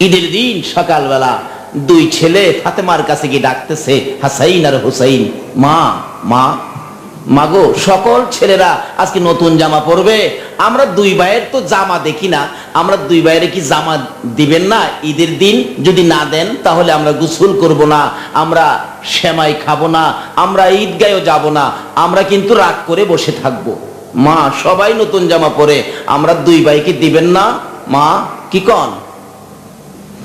ঈদের দিন সকালবেলা দুই ছেলে ফাতেমার কাছে গিয়ে ডাকতেছে হাসাইন আর হুসাইন, মা মা মাগো, সকল ছেলেরা আজকে নতুন জামা পরবে, আমরা দুই ভাইয়ের তো জামা দেখি না, আমরা দুই ভাইয়ের কি জামা দিবেন না? ঈদের দিন যদি না দেন তাহলে আমরা গোসল করব না, আমরা সেমাই খাবো না, আমরা ঈদগাহেও যাব না, আমরা কিন্তু রাগ করে বসে থাকবো। মা, সবাই নতুন জামা পরে, আমরা দুই ভাইকে দিবেন না? মা কি কন?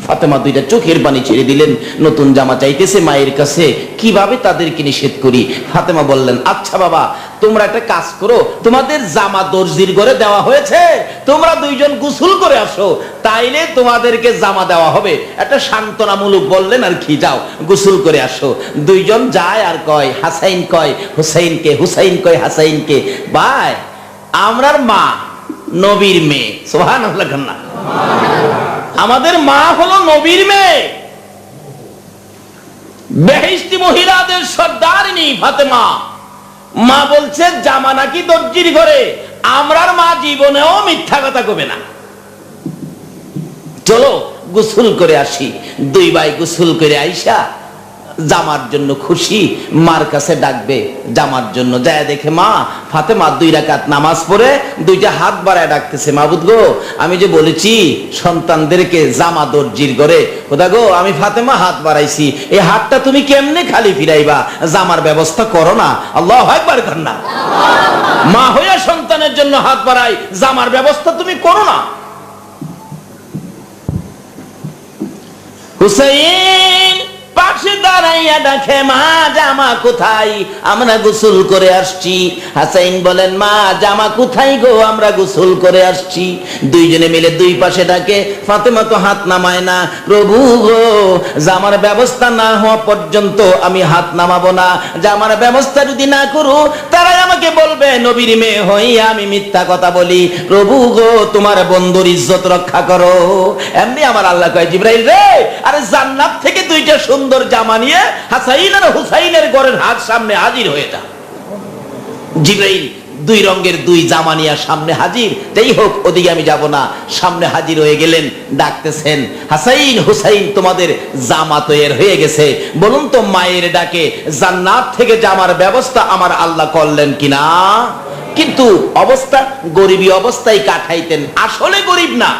ফাতেমা দুইটা চোখের পানি ছেড়ে দিলেন, নতুন জামা চাইতেছে মায়ের কাছে, কিভাবে তাদেরকে নিষেধ করি? ফাতেমা বললেন, আচ্ছা বাবা, তোমরা একটা কাজ করো, তোমাদের জামা দর্জির ঘরে দেওয়া হয়েছে, তোমরা দুইজন গোসল করে আসো, তাইলে তোমাদেরকে জামা দেওয়া হবে। একটা সান্ত্বনামূলক বললেন আর কি, যাও গোসল করে আসো। দুইজন যায় আর কয় হাসাইন কয় হুসাইনকে, হুসাইন কয় হাসাইনকে, ভাই আমরার মা নবীর মেয়ে, সুবহানাল্লাহ না, আমাদের মা হলো নবীর মেয়ে, বেহেশতি মহিলাদের সর্দারিনী ফাতেমা। মা বলছে জামা নাকি দর্জির ঘরে, আমরার মা জীবনেও মিথ্যা কথা কবে না, চলো গোসল করে আসি। দুই ভাই গোসল করে আইসা জামার জন্য খুশি, মার কাছে ডাকবে জামার জন্য, যায় দেখে মা ফাতেমা 2 রাকাত নামাজ পড়ে দুইটা হাত বাড়ায় ডাকতেছে, মাবুদ গো, আমি যে বলেছি সন্তানদেরকে জামা দর্জির ঘরে, খোদা গো আমি ফাতেমা হাত বাড়াইছি, এই হাতটা তুমি কেমনে খালি ফিরাইবা, জামার ব্যবস্থা করো না। আল্লাহু আকবার কর না। মা হইয়া সন্তানের জন্য হাত বাড়াই, জামার ব্যবস্থা তুমি করো না। হুসাইন পাশে দাঁড়াইয়া ডাকে, মা জামা কোথায়, আমরা গোসল করে আসছি। হাসাইন বলেন, মা জামা কোথায় গো, আমরা গোসল করে আসছি। দুইজনে মিলে দুই পাশে ডাকে, ফাতেমা তো হাত নামায় না, প্রভু গো জামার ব্যবস্থা না হওয়া পর্যন্ত আমি হাত নামাবো না, জামার ব্যবস্থা যদি না করো তারাই আমাকে বলবে নবীর মেয়ে হইয়া আমি মিথ্যা কথা বলি, প্রভু গো তোমার বন্ধুর ইজ্জত রক্ষা করো। এমনি আমার আল্লাহ কয়, জিবরাইল রে, আরে জান্নাত থেকে দুইটা সুন্দর জামা নিয়ে হাসাইন আর হুসাইনের ঘরের হাত সামনে হাজির হয়ে যা। জিবরাইল 2 রঙের 2 জামা নিয়ে সামনে হাজির, যাই হোক ওদিকে আমি যাব না, সামনে হাজির হয়ে গেলেন, ডাকতেছেন হাসাইন হুসাইন তোমাদের জামা তৈরি হয়ে গেছে, বলুন তো মায়ের ডাকে জান্নাত থেকে জামার ব্যবস্থা আমার আল্লাহ করলেন কিনা? কিন্তু অবস্থা গরিবী অবস্থায় কাটাইতেন, আসলে গরিব না।